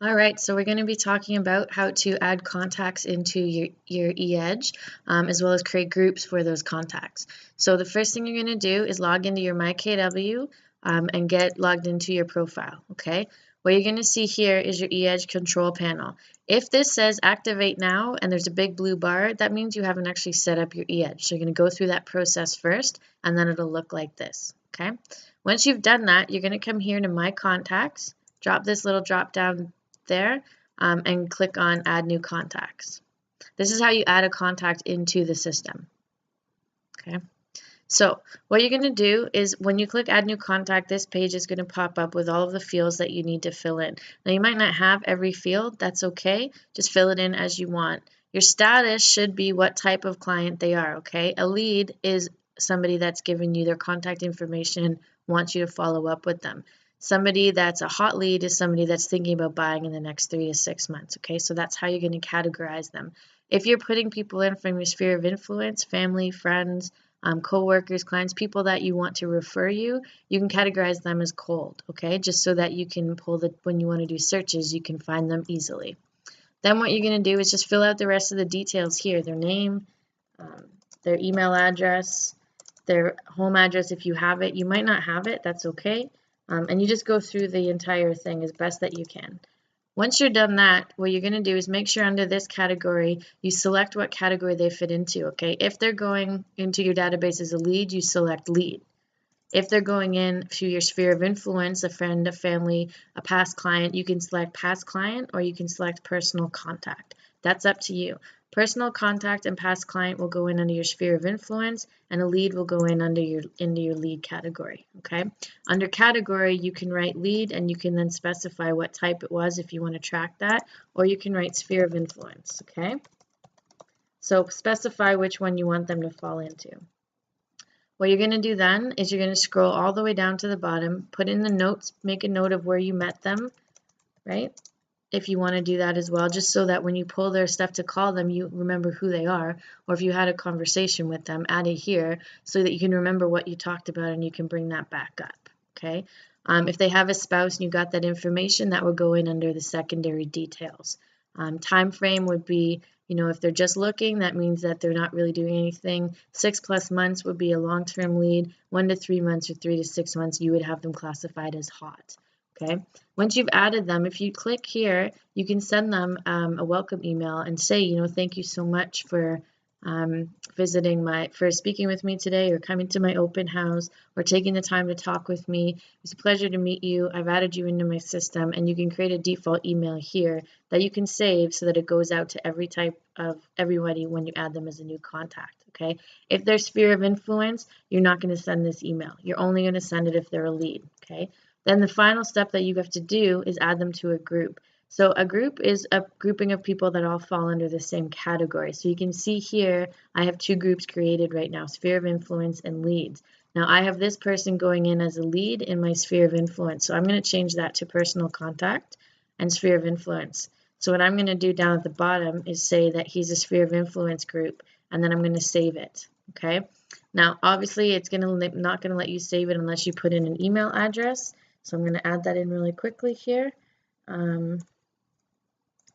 All right, so we're going to be talking about how to add contacts into your EEdge, as well as create groups for those contacts. So the first thing you're going to do is log into your MyKW and get logged into your profile, okay? What you're going to see here is your EEdge control panel. If this says activate now and there's a big blue bar, that means you haven't actually set up your EEdge. So you're going to go through that process first, and then it'll look like this, okay? Once you've done that, you're going to come here to My Contacts, drop this little drop down there and click on add new contacts. This is how you add a contact into the system. Okay. So what you're going to do is when you click add new contact, this page is going to pop up with all of the fields that you need to fill in. Now you might not have every field, that's okay. Just fill it in as you want. Your status should be what type of client they are, okay? A lead is somebody that's given you their contact information, wants you to follow up with them. Somebody that's a hot lead is somebody that's thinking about buying in the next 3 to 6 months, okay? So that's how you're going to categorize them. If you're putting people in from your sphere of influence, family, friends, co-workers, clients, people that you want to refer you, you can categorize them as cold, okay? Just so that you can pull when you want to do searches, you can find them easily. Then what you're going to do is just fill out the rest of the details here, their name, their email address, their home address if you have it. You might not have it, that's okay. And you just go through the entire thing as best that you can. Once you're done that, what you're going to do is make sure under this category, you select what category they fit into, okay? If they're going into your database as a lead, you select lead. If they're going in to your sphere of influence, a friend, a family, a past client, you can select past client or you can select personal contact. That's up to you. Personal contact and past client will go in under your sphere of influence, and a lead will go in under your lead category. Okay. Under category, you can write lead, and you can then specify what type it was if you want to track that, or you can write sphere of influence. Okay. So specify which one you want them to fall into. What you're going to do then is you're going to scroll all the way down to the bottom, put in the notes, make a note of where you met them, right? If you want to do that as well, just so that when you pull their stuff to call them, you remember who they are, or if you had a conversation with them, add it here so that you can remember what you talked about and you can bring that back up, okay? If they have a spouse and you got that information, that would go in under the secondary details. Time frame would be, if they're just looking, that means that they're not really doing anything. 6+ months would be a long-term lead. 1 to 3 months or 3 to 6 months, you would have them classified as hot. Okay. Once you've added them, if you click here, you can send them a welcome email and say, thank you so much for for speaking with me today, or coming to my open house, or taking the time to talk with me. It's a pleasure to meet you. I've added you into my system, and you can create a default email here that you can save so that it goes out to every type of everybody when you add them as a new contact. Okay. If they're sphere of influence, you're not going to send this email. You're only going to send it if they're a lead. Okay. Then the final step that you have to do is add them to a group. So a group is a grouping of people that all fall under the same category. So you can see here, I have 2 groups created right now, sphere of influence and leads. Now I have this person going in as a lead in my sphere of influence. So I'm going to change that to personal contact and sphere of influence. So what I'm going to do down at the bottom is say that he's a sphere of influence group, and then I'm going to save it. Okay. Now, obviously, it's not going to let you save it unless you put in an email address. So I'm going to add that in really quickly here.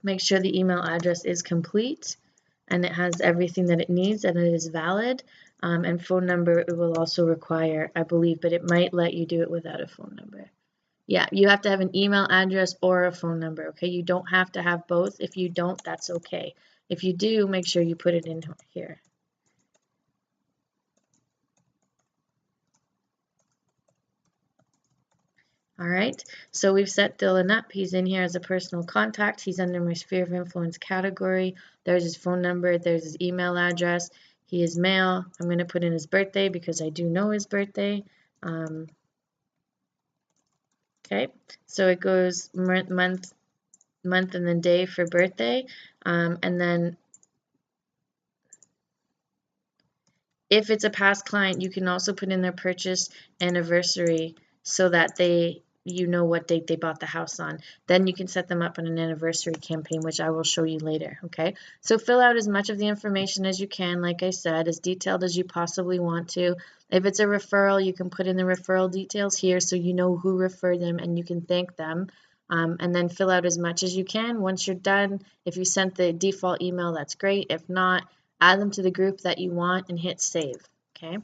Make sure the email address is complete and it has everything that it needs and it is valid. And phone number it will also require, I believe, but it might let you do it without a phone number. Yeah, you have to have an email address or a phone number, okay? You don't have to have both. If you don't, that's okay. If you do, make sure you put it in here. All right, so we've set Dylan up. He's in here as a personal contact. He's under my sphere of influence category. There's his phone number. There's his email address. He is male. I'm going to put in his birthday because I do know his birthday. Okay, so it goes month, and then day for birthday. And then if it's a past client, you can also put in their purchase anniversary so that you know what date they bought the house on. Then you can set them up on an anniversary campaign, which I will show you later, okay? So fill out as much of the information as you can, like I said, as detailed as you possibly want to. If it's a referral, you can put in the referral details here so you know who referred them and you can thank them. and then fill out as much as you can. Once you're done, if you sent the default email, that's great. If not, add them to the group that you want and hit save. Okay.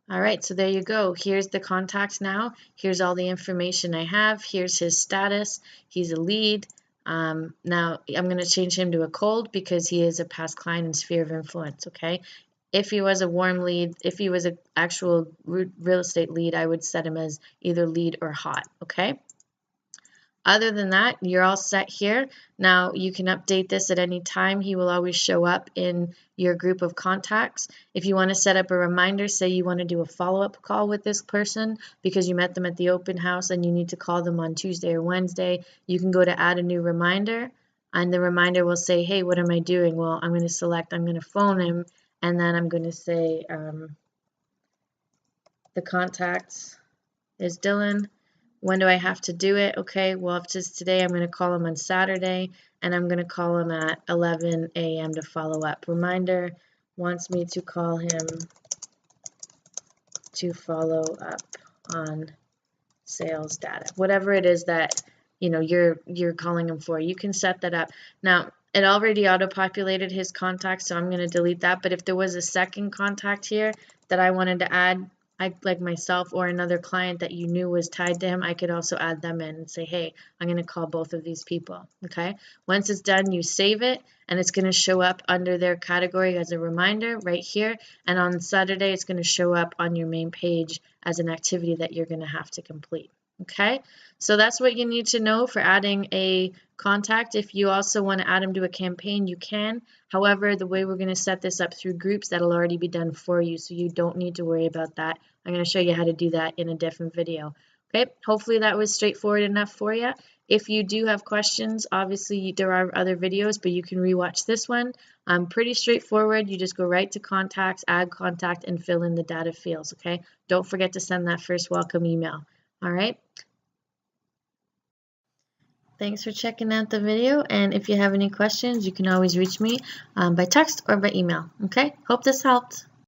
All right, so there you go. Here's the contacts now. Here's all the information I have. Here's his status. He's a lead. Now I'm going to change him to a cold because he is a past client and sphere of influence, okay? If he was a warm lead, if he was an actual real estate lead, I would set him as either lead or hot, okay? Other than that, you're all set here. Now you can update this at any time. He will always show up in your group of contacts. If you want to set up a reminder, say you want to do a follow-up call with this person because you met them at the open house and you need to call them on Tuesday or Wednesday, you can go to add a new reminder, and the reminder will say, hey, what am I doing? Well, I'm going to select, I'm going to phone him, and then I'm going to say the contacts is Dylan. When do I have to do it? Okay, well, if it's today, I'm going to call him on Saturday, and I'm going to call him at 11 a.m. to follow up. Reminder, wants me to call him to follow up on sales data. Whatever it is that, you know, you're calling him for, you can set that up. Now, it already auto-populated his contact, so I'm going to delete that. But if there was a second contact here that I wanted to add, like myself or another client that you knew was tied to him, I could also add them in and say, hey, I'm going to call both of these people, okay? Once it's done, you save it, and it's going to show up under their category as a reminder right here. And on Saturday, it's going to show up on your main page as an activity that you're going to have to complete. Okay, so that's what you need to know for adding a contact. If you also want to add them to a campaign, you can. However, the way we're going to set this up through groups, that'll already be done for you, so you don't need to worry about that. I'm going to show you how to do that in a different video. Okay, hopefully that was straightforward enough for you. If you do have questions, obviously there are other videos, but you can rewatch this one. Pretty straightforward. You just go right to contacts, add contact, and fill in the data fields. Okay, don't forget to send that first welcome email. All right. Thanks for checking out the video, and if you have any questions, you can always reach me by text or by email. Okay, hope this helped.